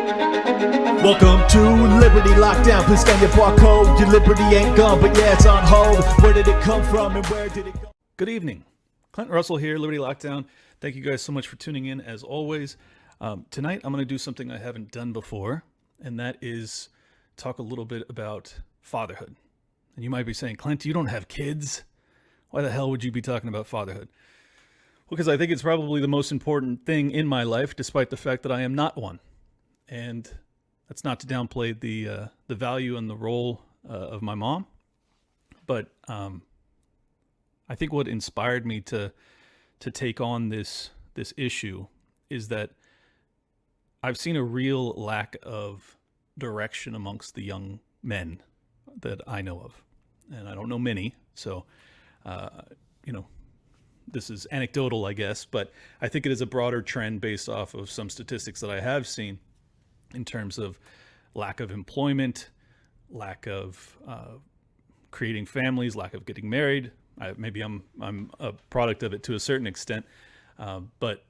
Welcome to Liberty Lockdown. Please scan your barcode. Your liberty ain't gone, but yeah, it's on hold. Where did it come from and where did it go? Good evening. Clint Russell here, Liberty Lockdown. Thank you guys so much for tuning in as always. Tonight I'm going to do something I haven't done before, and that is talk a little bit about fatherhood. And you might be saying, Clint, you don't have kids. Why the hell would you be talking about fatherhood? Well, because I think it's probably the most important thing in my life, despite the fact that I am not one. And that's not to downplay the value and the role of my mom. But I think what inspired me to take on this issue is that I've seen a real lack of direction amongst the young men that I know of. And I don't know many, so, this is anecdotal, I guess, but I think it is a broader trend based off of some statistics that I have seen in terms of lack of employment, lack of creating families, lack of getting married. Maybe I'm a product of it to a certain extent, but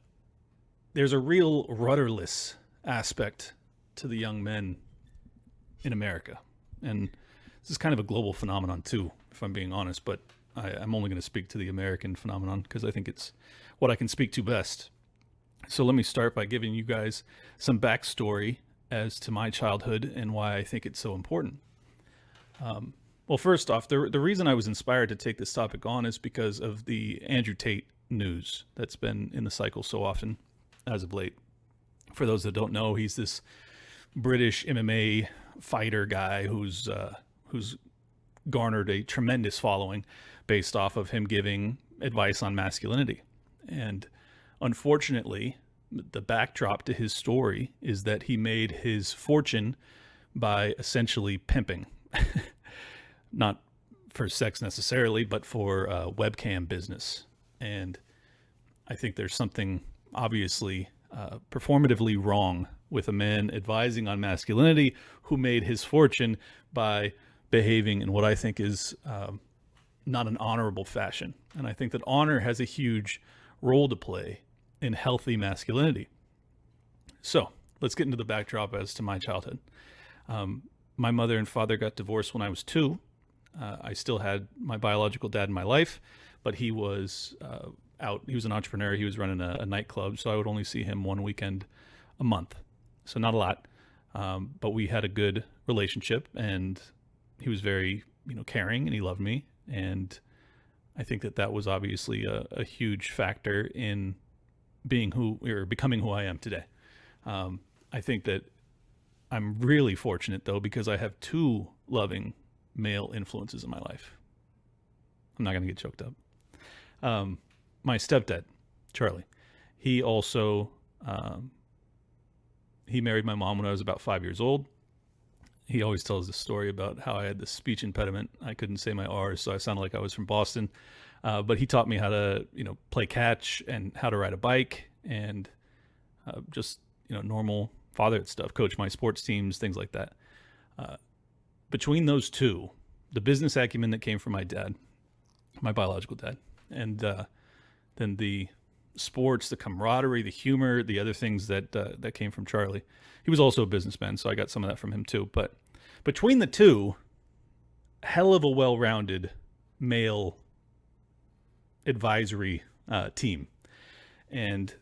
there's a real rudderless aspect to the young men in America. And this is kind of a global phenomenon too, if I'm being honest, but I'm only going to speak to the American phenomenon because I think it's what I can speak to best. So let me start by giving you guys some backstory as to my childhood and why I think it's so important. Well, first off, the reason I was inspired to take this topic on is because of the Andrew Tate news that's been in the cycle so often as of late. For those that don't know, he's this British MMA fighter guy who's garnered a tremendous following based off of him giving advice on masculinity. And unfortunately, the backdrop to his story is that he made his fortune by essentially pimping. Not for sex necessarily, but for webcam business. And I think there's something obviously performatively wrong with a man advising on masculinity who made his fortune by behaving in what I think is not an honorable fashion. And I think that honor has a huge role to play in healthy masculinity. So let's get into the backdrop as to my childhood. My mother and father got divorced when I was 2. I still had my biological dad in my life, but he was out. He was an entrepreneur. He was running a nightclub, so I would only see him one weekend a month. So not a lot, but we had a good relationship, and he was very, caring, and he loved me. And I think that was obviously a huge factor in becoming who I am today. I think that I'm really fortunate though, because I have 2 loving male influences in my life. I'm not going to get choked up. My stepdad, Charlie, he also, he married my mom when I was about 5 years old. He always tells this story about how I had this speech impediment. I couldn't say my R's, so I sounded like I was from Boston. But he taught me how to, play catch and how to ride a bike and just, normal father stuff, coach my sports teams, things like that. Between those 2, the business acumen that came from my dad, my biological dad, and then the sports, the camaraderie, the humor, the other things that came from Charlie. He was also a businessman, so I got some of that from him too. But between the 2, hell of a well-rounded male advisory team. And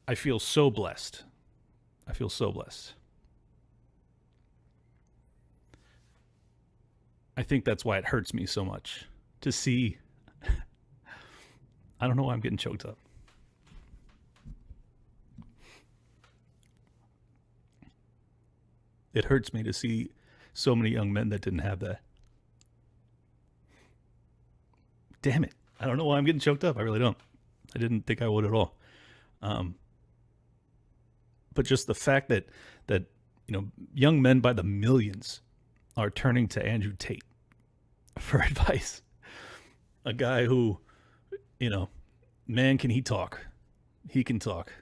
I feel so blessed. I think that's why it hurts me so much to see. I don't know why I'm getting choked up. It hurts me to see so many young men that didn't have that. Damn it. I don't know why I'm getting choked up. I really don't. I didn't think I would at all. But just the fact that young men by the millions are turning to Andrew Tate for advice. A guy who, man, can he talk? He can talk.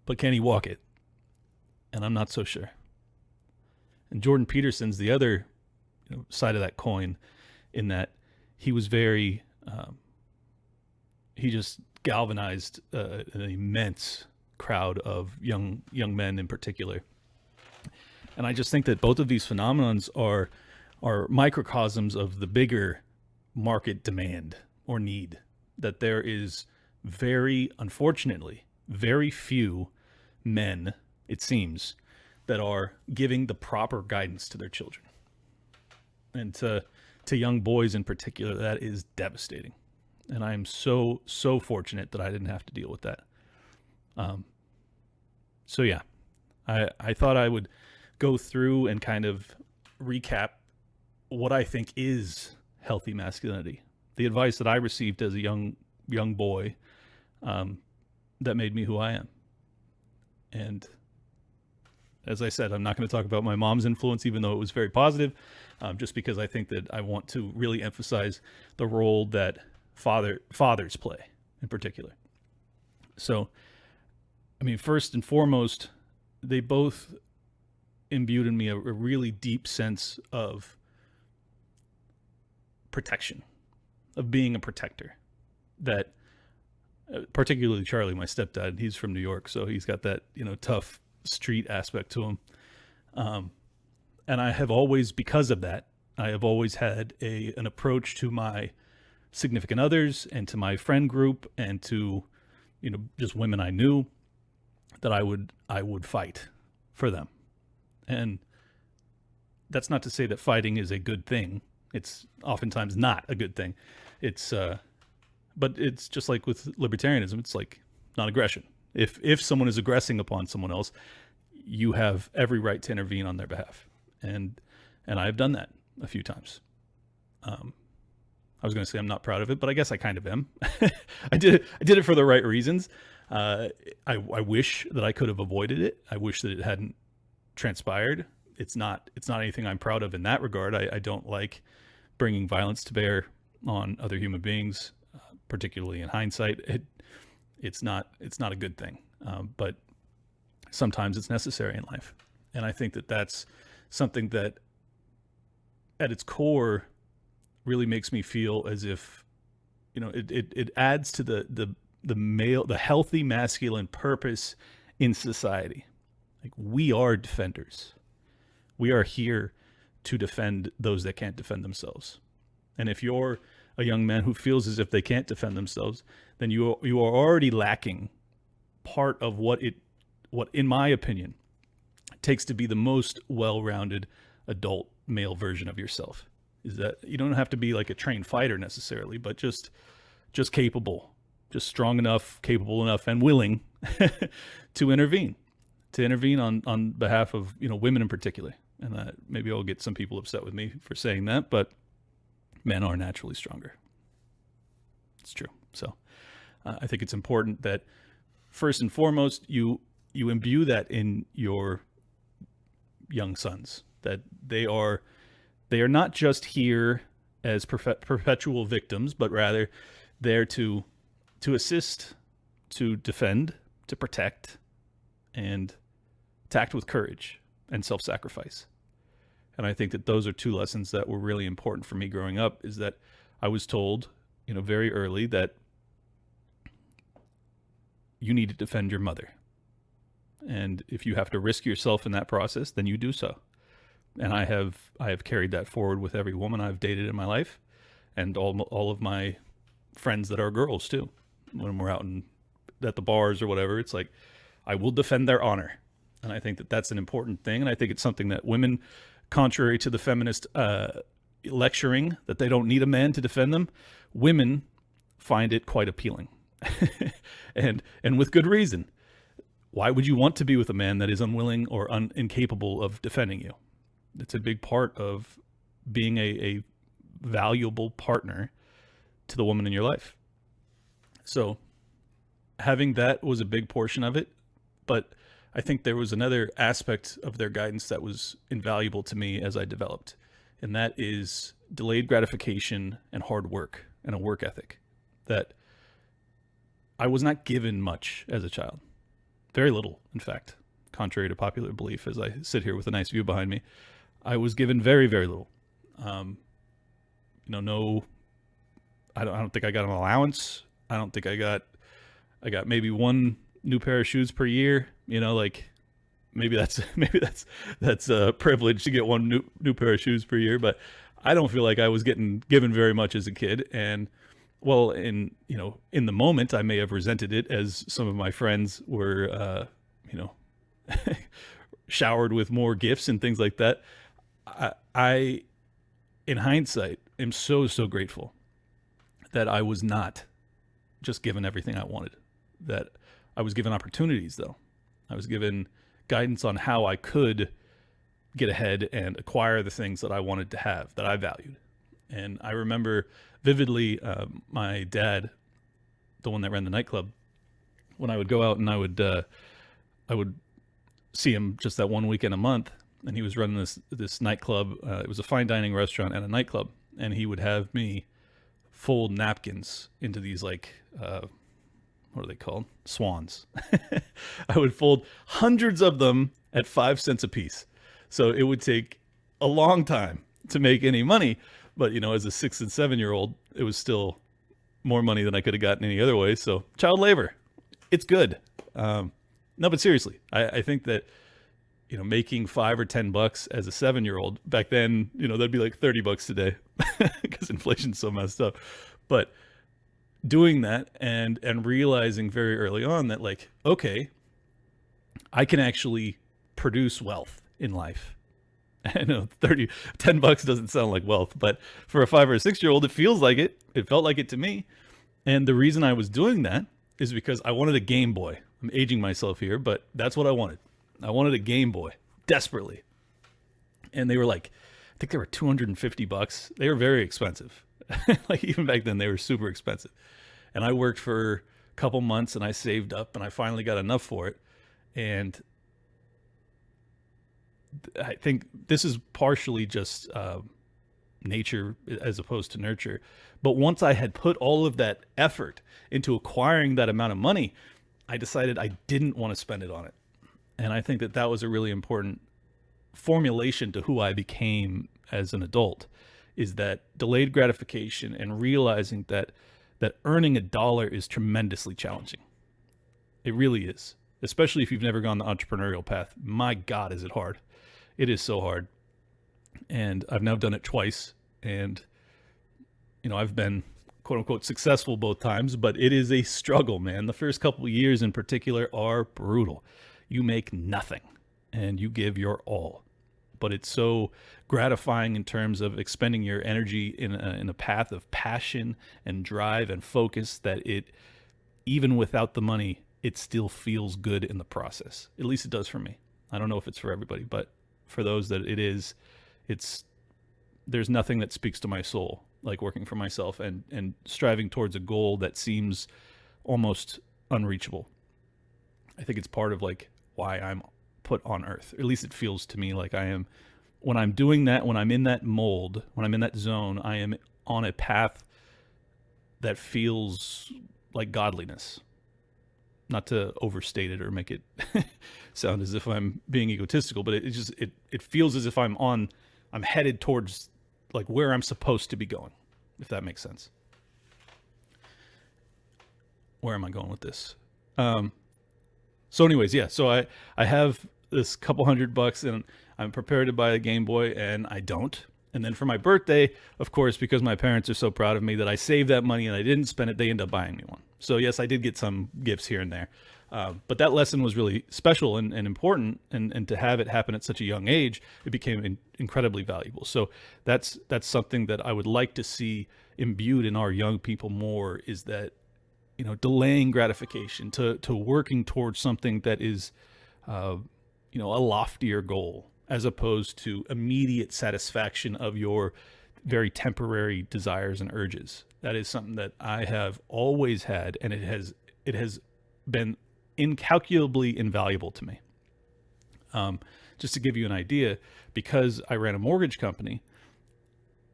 But can he walk it? And I'm not so sure. And Jordan Peterson's the other side of that coin, in that he was very, he just galvanized an immense crowd of young men in particular. And I just think that both of these phenomenons are microcosms of the bigger market demand or need. That there is unfortunately, very few men, it seems, that are giving the proper guidance to their children. And to young boys in particular, that is devastating. And I am so fortunate that I didn't have to deal with that. So yeah, I thought I would go through and kind of recap what I think is healthy masculinity. The advice that I received as a young boy that made me who I am. And as I said, I'm not going to talk about my mom's influence, even though it was very positive, just because I think that I want to really emphasize the role that fathers play in particular. So, I mean, first and foremost, they both imbued in me a really deep sense of protection, of being a protector. That, particularly Charlie, my stepdad, he's from New York, so he's got that, tough street aspect to him. And I have always, because of that, I have always had an approach to my significant others and to my friend group and to, just women I knew, that I would fight for them. And that's not to say that fighting is a good thing. It's oftentimes not a good thing. But it's just like with libertarianism. It's like non-aggression. If someone is aggressing upon someone else, you have every right to intervene on their behalf. And I've done that a few times. I was going to say I'm not proud of it, but I guess I kind of am. I did it for the right reasons. I wish that I could have avoided it. I wish that it hadn't transpired. It's not anything I'm proud of in that regard. I don't like bringing violence to bear on other human beings, particularly in hindsight. It's not a good thing. But sometimes it's necessary in life. And I think that that's something that at its core really makes me feel as if, it adds to the healthy masculine purpose in society. Like, we are defenders. We are here to defend those that can't defend themselves. And if you're a young man who feels as if they can't defend themselves, then you are already lacking part of what in my opinion takes to be the most well-rounded adult male version of yourself. Is that you don't have to be like a trained fighter necessarily, but just capable, just strong enough, capable enough, and willing to intervene on behalf of, women in particular. And maybe I'll get some people upset with me for saying that, but men are naturally stronger. It's true. So I think it's important that first and foremost, you imbue that in your young sons, that they are not just here as perpetual victims, but rather there to assist, to defend, to protect, and to act with courage and self-sacrifice. And I think that those are two lessons that were really important for me growing up, is that I was told, very early that you need to defend your mother. And if you have to risk yourself in that process, then you do so. And I have carried that forward with every woman I've dated in my life, and all of my friends that are girls too. When we're out at the bars or whatever, it's like, I will defend their honor. And I think that that's an important thing. And I think it's something that women, contrary to the feminist lecturing that they don't need a man to defend them, women find it quite appealing. and with good reason. Why would you want to be with a man that is unwilling or incapable of defending you? It's a big part of being a valuable partner to the woman in your life. So having that was a big portion of it. But I think there was another aspect of their guidance that was invaluable to me as I developed. And that is delayed gratification and hard work and a work ethic that I was not given much as a child. Very little, in fact, contrary to popular belief, as I sit here with a nice view behind me. I was given very, very little. No, I don't think I got an allowance. I don't think I got maybe one new pair of shoes per year. maybe that's a privilege to get one new pair of shoes per year, but I don't feel like I was given very much as a kid. And well, in the moment, I may have resented it, as some of my friends were, showered with more gifts and things like that. I in hindsight, am so grateful that I was not just given everything I wanted, that I was given opportunities, though. I was given guidance on how I could get ahead and acquire the things that I wanted to have, that I valued. And I remember vividly my dad, the one that ran the nightclub, when I would go out and I would see him just that one weekend a month, and he was running this nightclub. It was a fine dining restaurant and a nightclub, and he would have me fold napkins into these what are they called? Swans. I would fold hundreds of them at 5 cents a piece. So it would take a long time to make any money, but as a 6 and 7-year-old, it was still more money than I could have gotten any other way. So child labor, it's good. No, but seriously, I think that making $5 or $10 as a 7-year-old back then, that'd be like $30 today because inflation's so messed up. But doing that and realizing very early on that, like, okay, I can actually produce wealth in life. I know $10 doesn't sound like wealth, but for a 5 or 6-year-old, it feels like it. It felt like it to me. And the reason I was doing that is because I wanted a Game Boy. I'm aging myself here, but that's what I wanted. I wanted a Game Boy desperately. And they were like, I think they were $250. They were very expensive. Like, even back then, they were super expensive. And I worked for a couple months and I saved up and I finally got enough for it. And I think this is partially just nature as opposed to nurture. But once I had put all of that effort into acquiring that amount of money, I decided I didn't want to spend it on it. And I think that was a really important formulation to who I became as an adult, is that delayed gratification and realizing that earning $1 is tremendously challenging. It really is, especially if you've never gone the entrepreneurial path. My God, is it hard. It is so hard. And I've now done it twice. And, I've been quote unquote successful both times, but it is a struggle, man. The first couple of years in particular are brutal. You make nothing and you give your all, but it's so gratifying in terms of expending your energy in a path of passion and drive and focus that even without the money, it still feels good in the process. At least it does for me. I don't know if it's for everybody, but for those that it is, there's nothing that speaks to my soul like working for myself and striving towards a goal that seems almost unreachable. I think it's part of like why I'm put on earth. At least it feels to me like I am. When I'm doing that, when I'm in that mold, when I'm in that zone, I am on a path that feels like godliness. Not to overstate it or make it sound as if I'm being egotistical, but it feels as if I'm headed towards like where I'm supposed to be going, if that makes sense. Where am I going with this? So anyways, yeah, so I have this couple $100 and I'm prepared to buy a Game Boy and I don't. And then for my birthday, of course, because my parents are so proud of me that I saved that money and I didn't spend it, they end up buying me one. So yes, I did get some gifts here and there. But that lesson was really special and important. And to have it happen at such a young age, it became incredibly valuable. So that's something that I would like to see imbued in our young people more, is that, delaying gratification to working towards something that is, a loftier goal, as opposed to immediate satisfaction of your very temporary desires and urges. That is something that I have always had, and it has been incalculably invaluable to me. Just to give you an idea, because I ran a mortgage company,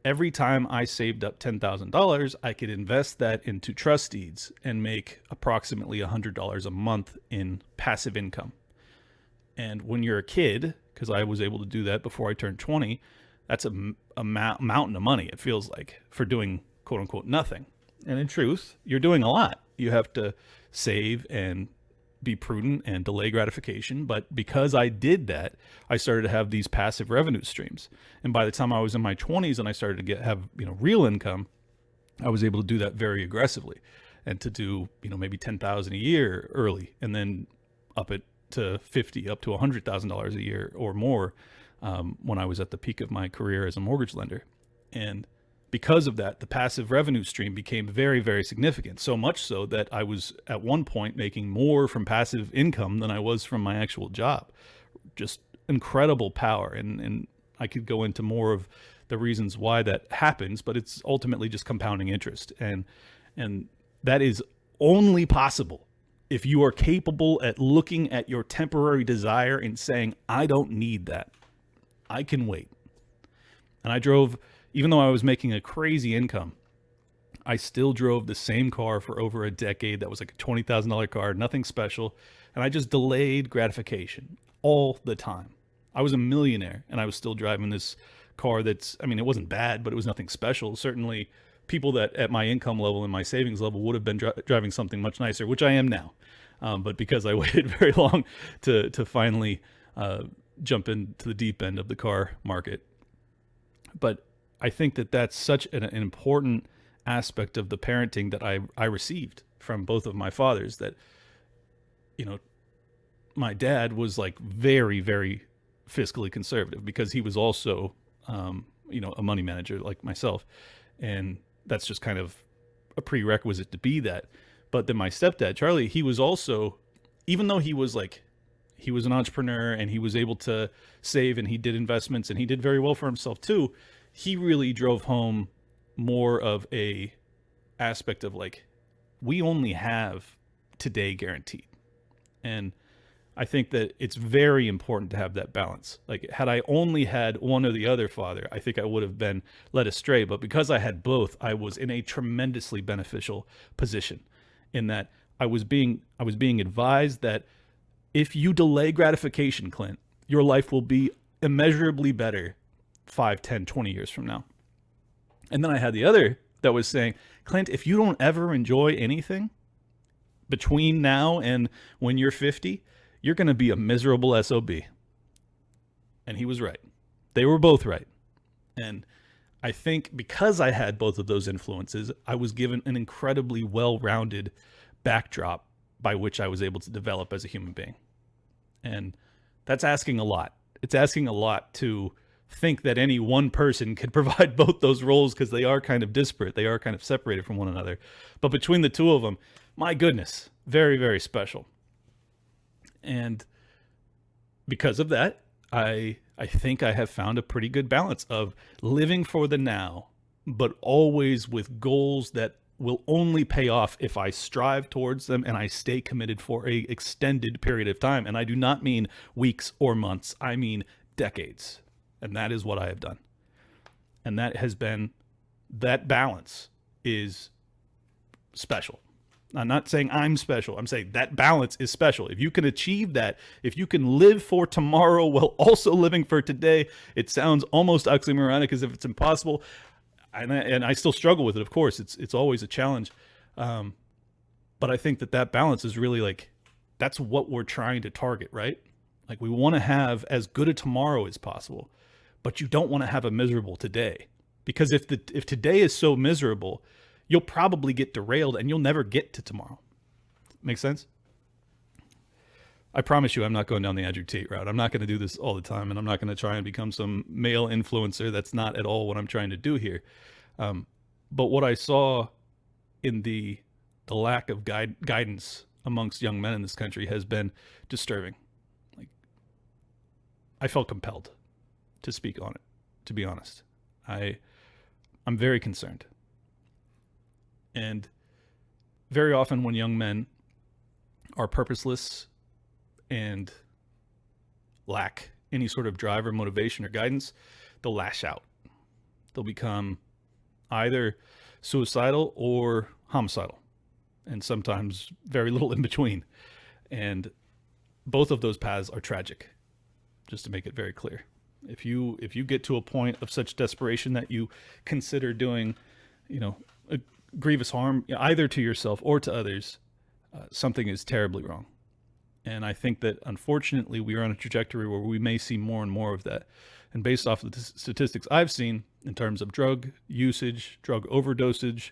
every time I saved up $10,000, I could invest that into trust deeds and make approximately $100 a month in passive income. And when you're a kid, because I was able to do that before I turned 20, that's a mountain of money, it feels like, for doing quote unquote nothing. And in truth, you're doing a lot. You have to save and be prudent and delay gratification. But because I did that, I started to have these passive revenue streams. And by the time I was in my 20s and I started to have real income, I was able to do that very aggressively, and to do maybe 10,000 a year early, and then up it to 50, up to $100,000 a year or more when I was at the peak of my career as a mortgage lender. And because of that, the passive revenue stream became very, very significant. So much so that I was at one point making more from passive income than I was from my actual job. Just incredible power. And I could go into more of the reasons why that happens, but it's ultimately just compounding interest. And that is only possible if you are capable at looking at your temporary desire and saying, I don't need that. I can wait. And I drove, even though I was making a crazy income, I still drove the same car for over a decade. That was like a $20,000 car, nothing special. And I just delayed gratification all the time. I was a millionaire and I was still driving this car that's, it wasn't bad, but it was nothing special. Certainly people that at my income level and my savings level would have been driving something much nicer, which I am now. But because I waited very long to finally jump into the deep end of the car market. But I think that that's such an important aspect of the parenting that I received from both of my fathers, that, my dad was like very, very fiscally conservative because he was also, a money manager like myself. And that's just kind of a prerequisite to be that. But then my stepdad, Charlie, he was also, even though he was an entrepreneur and he was able to save and he did investments and he did very well for himself too, he really drove home more of a aspect of we only have today guaranteed. And I think that it's very important to have that balance. Had I only had one or the other father, I think I would have been led astray. But because I had both, I was in a tremendously beneficial position, in that I was being advised that if you delay gratification, Clint, your life will be immeasurably better 5, 10, 20 years from now. And then I had the other that was saying, Clint, if you don't ever enjoy anything between now and when you're 50, you're going to be a miserable SOB. And he was right. They were both right. And I think because I had both of those influences, I was given an incredibly well-rounded backdrop by which I was able to develop as a human being. And that's asking a lot. It's asking a lot to think that any one person could provide both those roles, because they are kind of disparate. They are kind of separated from one another. But between the two of them, my goodness, very, very special. And because of that, I think I have found a pretty good balance of living for the now, but always with goals that will only pay off if I strive towards them and I stay committed for a extended period of time. And I do not mean weeks or months. I mean decades. And that is what I have done. And that balance is special. I'm not saying I'm special. I'm saying that balance is special. If you can achieve that, if you can live for tomorrow while also living for today, it sounds almost oxymoronic, as if it's impossible. And I still struggle with it. Of course, it's always a challenge. But I think that balance is really that's what we're trying to target, right? We want to have as good a tomorrow as possible, but you don't want to have a miserable today, because if today is so miserable, you'll probably get derailed and you'll never get to tomorrow. Make sense? I promise you, I'm not going down the Andrew Tate route. I'm not going to do this all the time, and I'm not going to try and become some male influencer. That's not at all what I'm trying to do here. But what I saw in the lack of guidance amongst young men in this country has been disturbing. I felt compelled to speak on it, to be honest. I'm very concerned. And very often when young men are purposeless and lack any sort of drive or motivation or guidance, they'll lash out. They'll become either suicidal or homicidal, and sometimes very little in between. And both of those paths are tragic, just to make it very clear. If you get to a point of such desperation that you consider doing, grievous harm, either to yourself or to others, something is terribly wrong. And I think that unfortunately we are on a trajectory where we may see more and more of that. And based off of the statistics I've seen in terms of drug usage, drug overdosage,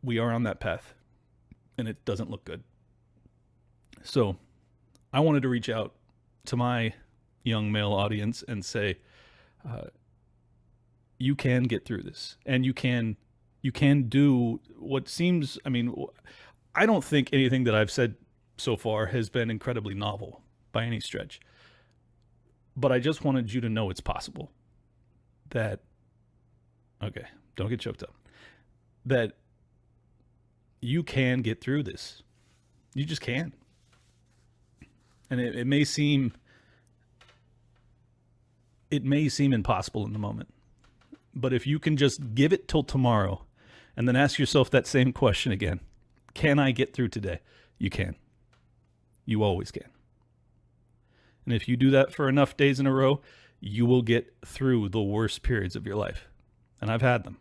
we are on that path, and it doesn't look good. So I wanted to reach out to my young male audience and say, you can get through this, and you can do what seems, I mean, I don't think anything that I've said so far has been incredibly novel by any stretch. But I just wanted you to know it's possible. That, okay, don't get choked up. That you can get through this. You just can. And it may seem impossible in the moment. But if you can just give it till tomorrow and then ask yourself that same question again, can I get through today? You can. You always can. And if you do that for enough days in a row, you will get through the worst periods of your life. And I've had them,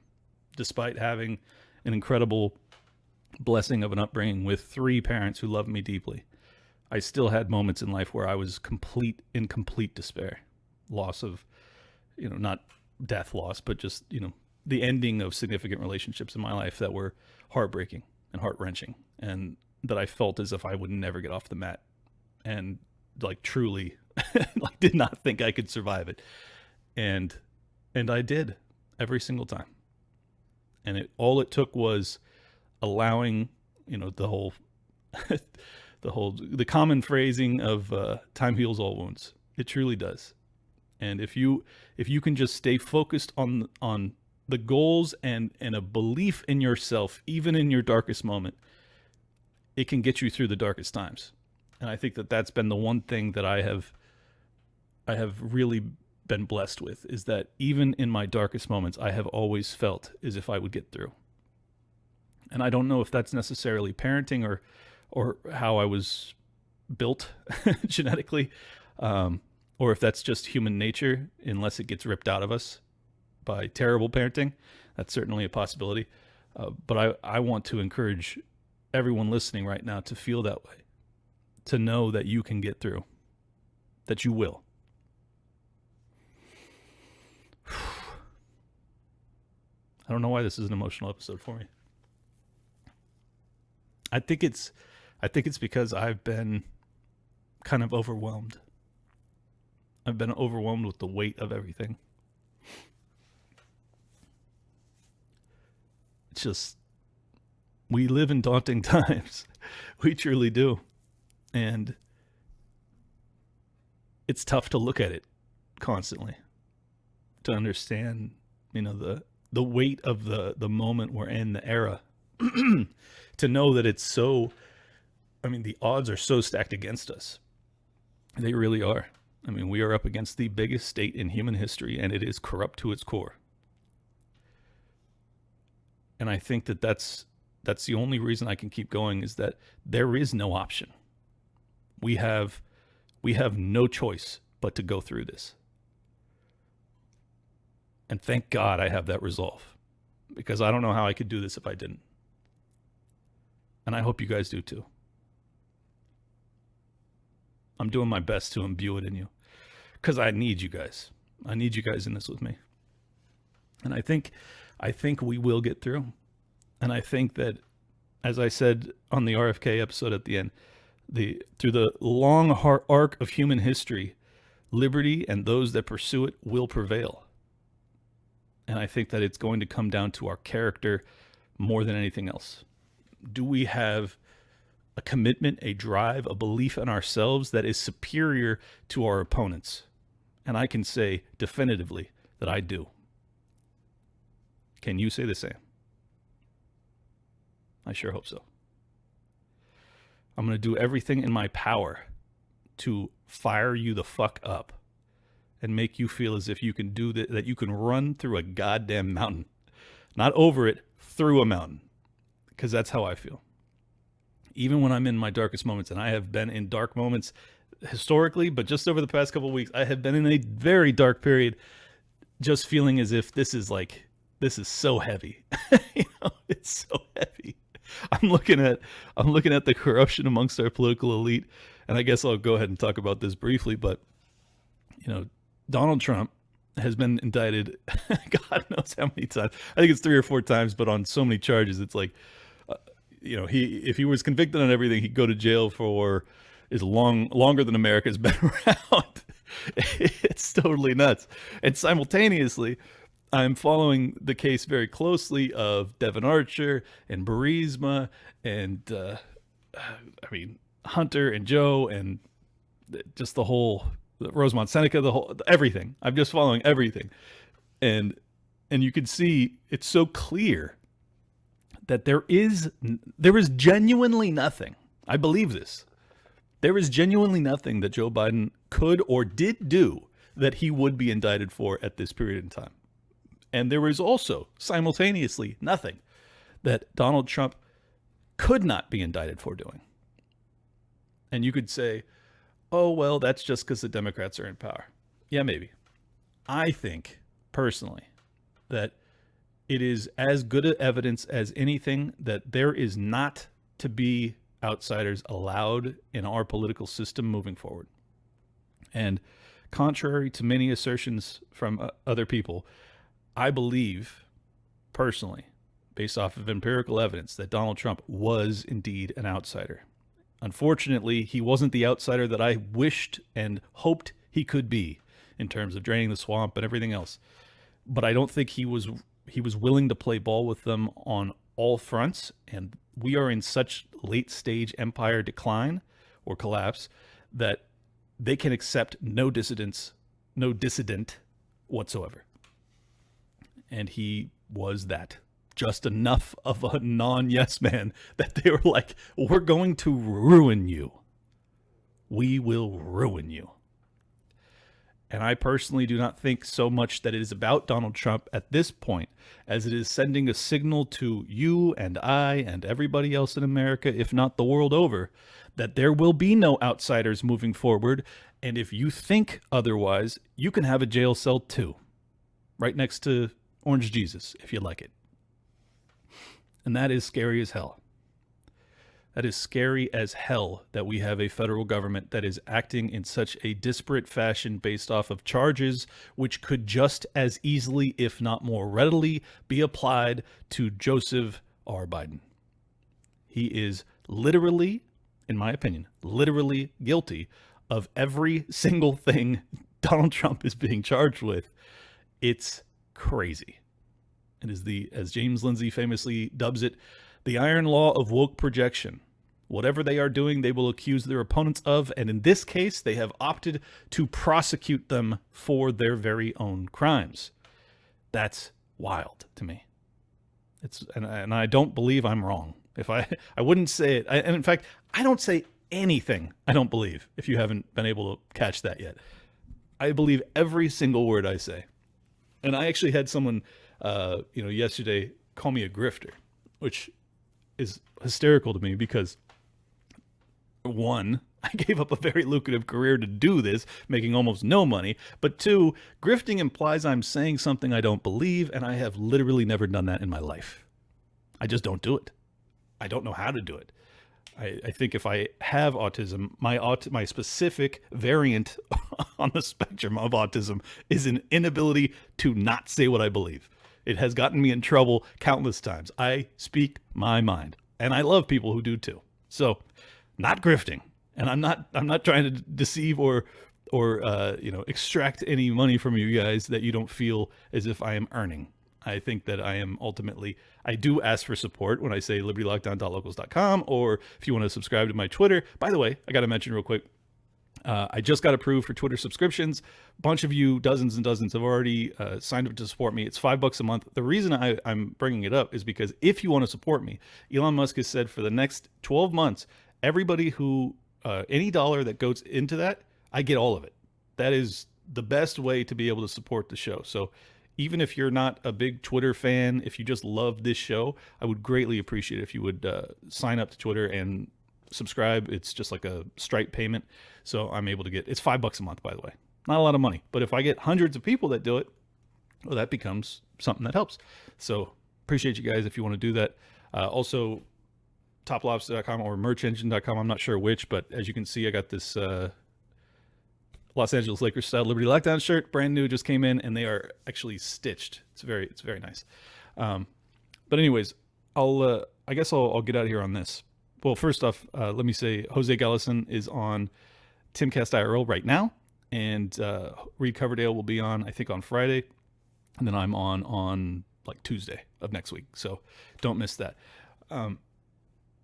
despite having an incredible blessing of an upbringing with 3 parents who loved me deeply. I still had moments in life where I was in complete despair. Loss of, not death loss, but just, the ending of significant relationships in my life that were heartbreaking and heart-wrenching, and that I felt as if I would never get off the mat, and truly did not think I could survive it. And I did every single time. And all it took was allowing, the common phrasing of time heals all wounds. It truly does. And if you can just stay focused on the goals and a belief in yourself, even in your darkest moment, it can get you through the darkest times. And I think that that's been the one thing that I have really been blessed with, is that even in my darkest moments, I have always felt as if I would get through. And I don't know if that's necessarily parenting or how I was built genetically, or if that's just human nature, unless it gets ripped out of us by terrible parenting. That's certainly a possibility. But I want to encourage everyone listening right now to feel that way, to know that you can get through, that you will. I don't know why this is an emotional episode for me. I think it's because I've been kind of overwhelmed. I've been overwhelmed with the weight of everything. It's just, we live in daunting times. We truly do. And it's tough to look at it constantly, to understand, the weight of the moment we're in, the era, to know that it's so, the odds are so stacked against us. They really are. We are up against the biggest state in human history, and it is corrupt to its core. And I think that that's the only reason I can keep going, is that there is no option. We have no choice but to go through this. And thank God I have that resolve, because I don't know how I could do this if I didn't. And I hope you guys do too. I'm doing my best to imbue it in you, because I need you guys. I need you guys in this with me. And I think we will get through. And I think that, as I said on the RFK episode at the end, through the long arc of human history, liberty and those that pursue it will prevail. And I think that it's going to come down to our character more than anything else. Do we have a commitment, a drive, a belief in ourselves that is superior to our opponents? And I can say definitively that I do. Can you say the same? I sure hope so. I'm going to do everything in my power to fire you the fuck up and make you feel as if you can do that you can run through a goddamn mountain. Not over it, through a mountain. Because that's how I feel. Even when I'm in my darkest moments, and I have been in dark moments historically, but just over the past couple of weeks, I have been in a very dark period, just feeling as if this is so heavy. It's so heavy. I'm looking at the corruption amongst our political elite, and I guess I'll go ahead and talk about this briefly. But Donald Trump has been indicted, God knows how many times. I think it's 3 or 4 times, but on so many charges, it's like, if he was convicted on everything, he'd go to jail for longer than America's been around. It's totally nuts. And simultaneously, I'm following the case very closely of Devin Archer and Burisma and Hunter and Joe and just the whole Rosemont Seneca, everything. I'm just following everything, and you can see it's so clear that there is genuinely nothing. I believe this. There is genuinely nothing that Joe Biden could or did do that he would be indicted for at this period in time. And there is also simultaneously nothing that Donald Trump could not be indicted for doing. And you could say, oh, well, that's just because the Democrats are in power. Yeah, maybe. I think, personally, that it is as good evidence as anything that there is not to be outsiders allowed in our political system moving forward. And contrary to many assertions from other people, I believe, personally, based off of empirical evidence, that Donald Trump was indeed an outsider. Unfortunately, he wasn't the outsider that I wished and hoped he could be in terms of draining the swamp and everything else. But I don't think he was willing to play ball with them on all fronts. And we are in such late stage empire decline or collapse that they can accept no dissident whatsoever. And he was that. Just enough of a non-yes man that they were like, we're going to ruin you. We will ruin you. And I personally do not think so much that it is about Donald Trump at this point as it is sending a signal to you and I and everybody else in America, if not the world over, that there will be no outsiders moving forward. And if you think otherwise, you can have a jail cell too, right next to Orange Jesus, if you like it. And that is scary as hell. That is scary as hell that we have a federal government that is acting in such a disparate fashion based off of charges which could just as easily, if not more readily, be applied to Joseph R. Biden. He is literally, in my opinion, literally guilty of every single thing Donald Trump is being charged with. It's crazy. It is as James Lindsay famously dubs it, the iron law of woke projection. Whatever they are doing, they will accuse their opponents of, and in this case, they have opted to prosecute them for their very own crimes. That's wild to me. And I don't believe I'm wrong. If I wouldn't say it, and in fact, I don't say anything I don't believe, if you haven't been able to catch that yet. I believe every single word I say. And I actually had someone yesterday call me a grifter, which is hysterical to me because, one, I gave up a very lucrative career to do this, making almost no money. But two, grifting implies I'm saying something I don't believe, and I have literally never done that in my life. I just don't do it. I don't know how to do it. I think if I have autism, my specific variant on the spectrum of autism is an inability to not say what I believe. It has gotten me in trouble countless times. I speak my mind, and I love people who do too. So, not grifting, and I'm not trying to deceive or extract any money from you guys that you don't feel as if I am earning. I think that I do ask for support when I say libertylockdown.locals.com, or if you want to subscribe to my Twitter. By the way, I got to mention real quick, I just got approved for Twitter subscriptions. A bunch of you, dozens and dozens, have already signed up to support me. It's $5 a month. The reason I'm bringing it up is because if you want to support me, Elon Musk has said for the next 12 months, everybody who, any dollar that goes into that, I get all of it. That is the best way to be able to support the show. So even if you're not a big Twitter fan, if you just love this show, I would greatly appreciate it if you would sign up to Twitter and subscribe. It's just like a Stripe payment. So I'm able to it's $5 a month, by the way. Not a lot of money, but if I get hundreds of people that do it, well, that becomes something that helps. So appreciate you guys if you want to do that. Also, toplobster.com or merchengine.com. I'm not sure which, but as you can see, I got this Los Angeles Lakers style Liberty Lockdown shirt, brand new, just came in, and they are actually stitched. It's very nice. But anyways, I guess I'll get out of here on this. Well, first off, let me say Jose Gallison is on Timcast IRL right now, and Reed Coverdale will be on, I think, on Friday, and then I'm on like Tuesday of next week. So don't miss that.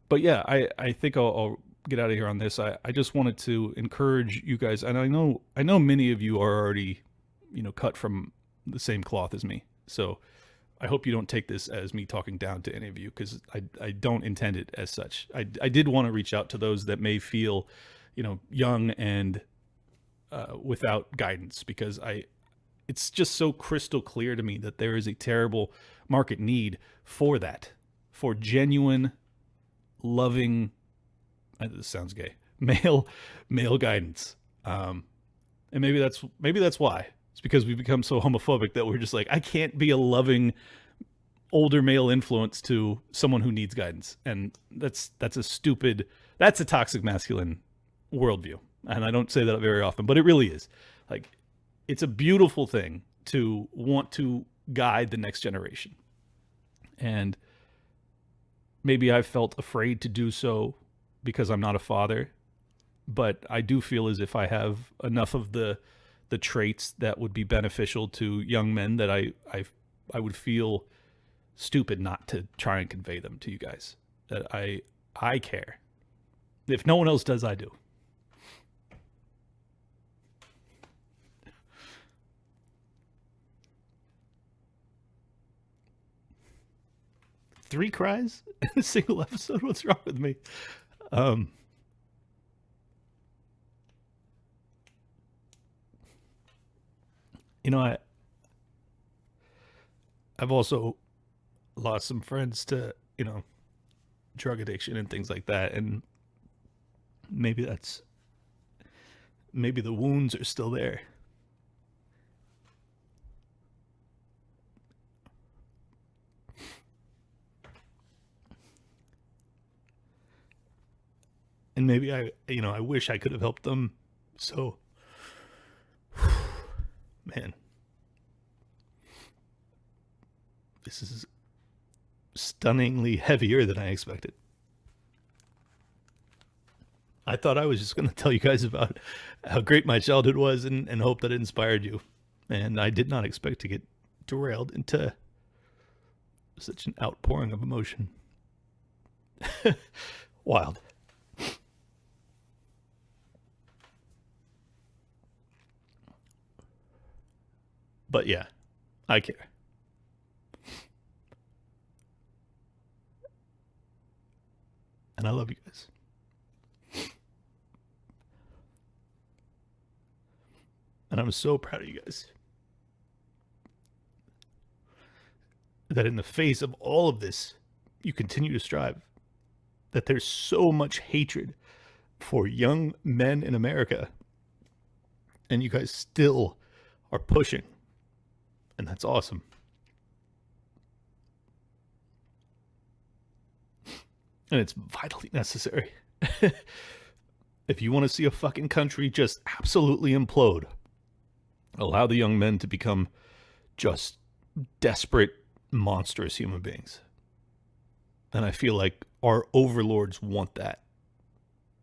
But yeah, I think I'll get out of here on this. I just wanted to encourage you guys, and I know many of you are already, cut from the same cloth as me. So I hope you don't take this as me talking down to any of you, because I don't intend it as such. I did want to reach out to those that may feel, young and without guidance, because it's just so crystal clear to me that there is a terrible market need for that, for genuine, loving, this sounds gay, male guidance. And maybe that's why. It's because we've become so homophobic that we're just like, I can't be a loving older male influence to someone who needs guidance. And that's a toxic masculine worldview. And I don't say that very often, but it really is. Like, it's a beautiful thing to want to guide the next generation. And maybe I've felt afraid to do so because I'm not a father, but I do feel as if I have enough of the traits that would be beneficial to young men that I would feel stupid not to try and convey them to you guys. That I care. If no one else does, I do. Three cries in a single episode? What's wrong with me? I've also lost some friends to, drug addiction and things like that. And maybe the wounds are still there. And maybe I wish I could have helped them. So, man, this is stunningly heavier than I expected. I thought I was just going to tell you guys about how great my childhood was and hope that it inspired you. And I did not expect to get derailed into such an outpouring of emotion. Wild. But yeah, I care. And I love you guys. And I'm so proud of you guys. That in the face of all of this, you continue to strive. That there's so much hatred for young men in America. And you guys still are pushing. And that's awesome. And it's vitally necessary. If you want to see a fucking country just absolutely implode, allow the young men to become just desperate, monstrous human beings. And I feel like our overlords want that.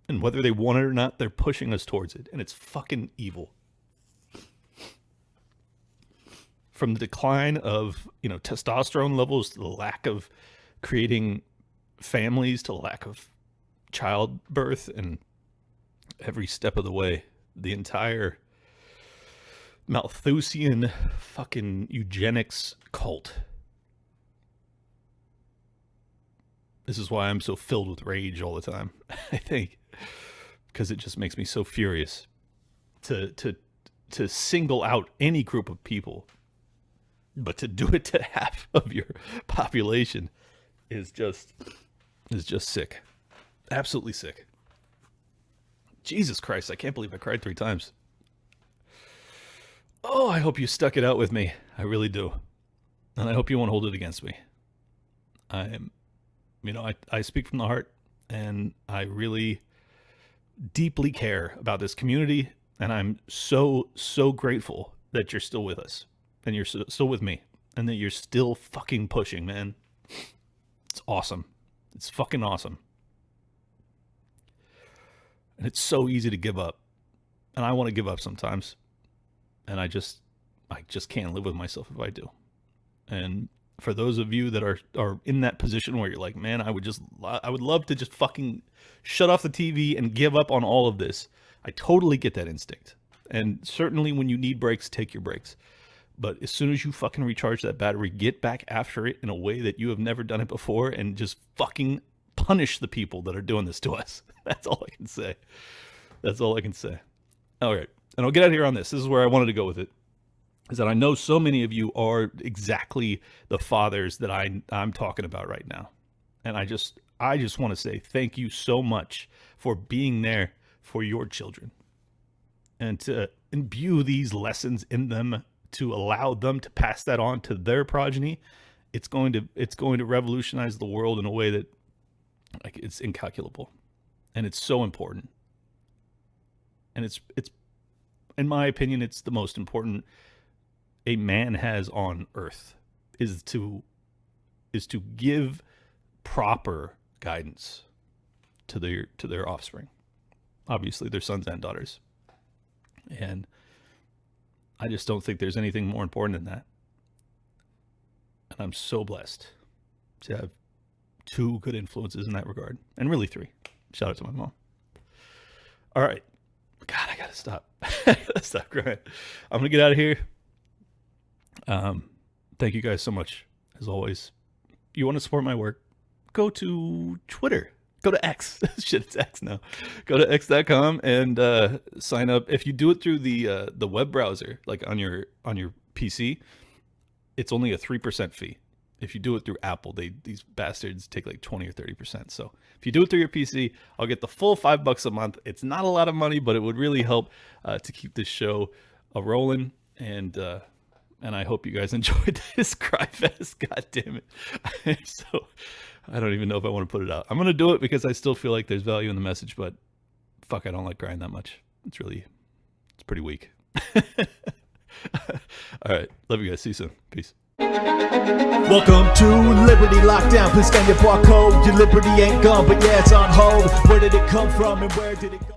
And whether they want it or not, they're pushing us towards it. And it's fucking evil. From the decline of, testosterone levels to the lack of creating families to the lack of childbirth, and every step of the way, the entire Malthusian fucking eugenics cult. This is why I'm so filled with rage all the time, I think, because it just makes me so furious to single out any group of people. But to do it to half of your population is just sick. Absolutely sick. Jesus Christ, I can't believe I cried 3 times. Oh, I hope you stuck it out with me. I really do. And I hope you won't hold it against me. I speak from the heart. And I really deeply care about this community. And I'm so, so grateful that you're still with us and you're still with me and that you're still fucking pushing, man. It's awesome. It's fucking awesome. And it's so easy to give up. And I want to give up sometimes. And I just can't live with myself if I do. And for those of you that are in that position where you're like, man, I would love to just fucking shut off the TV and give up on all of this. I totally get that instinct. And certainly when you need breaks, take your breaks. But as soon as you fucking recharge that battery, get back after it in a way that you have never done it before and just fucking punish the people that are doing this to us. That's all I can say. That's all I can say. All right. And I'll get out of here on this. This is where I wanted to go with it. Is that I know so many of you are exactly the fathers that I'm talking about right now. And I just want to say thank you so much for being there for your children. And to imbue these lessons in them, to allow them to pass that on to their progeny, it's going to revolutionize the world in a way that, like, it's incalculable. And it's so important. And it's in my opinion, it's the most important a man has on earth is to give proper guidance to their offspring. Obviously, their sons and daughters. And I just don't think there's anything more important than that. And I'm so blessed to have 2 good influences in that regard. And really 3. Shout out to my mom. All right. God, I gotta stop. I gotta stop crying. I'm gonna get out of here. Thank you guys so much. As always, you want to support my work, go to Twitter. Go to X. Shit, it's X now. Go to x.com and sign up. If you do it through the web browser, like on your PC, it's only a 3% fee. If you do it through Apple, these bastards take like 20 or 30%. So if you do it through your PC, I'll get the full $5 a month. It's not a lot of money, but it would really help to keep this show rolling. And I hope you guys enjoyed this cry fest. God damn it. I don't even know if I want to put it out. I'm going to do it because I still feel like there's value in the message, but fuck, I don't like crying that much. It's pretty weak. All right. Love you guys. See you soon. Peace. Welcome to Liberty Lockdown. Please scan your barcode. Your liberty ain't gone, but yeah, it's on hold. Where did it come from and where did it go?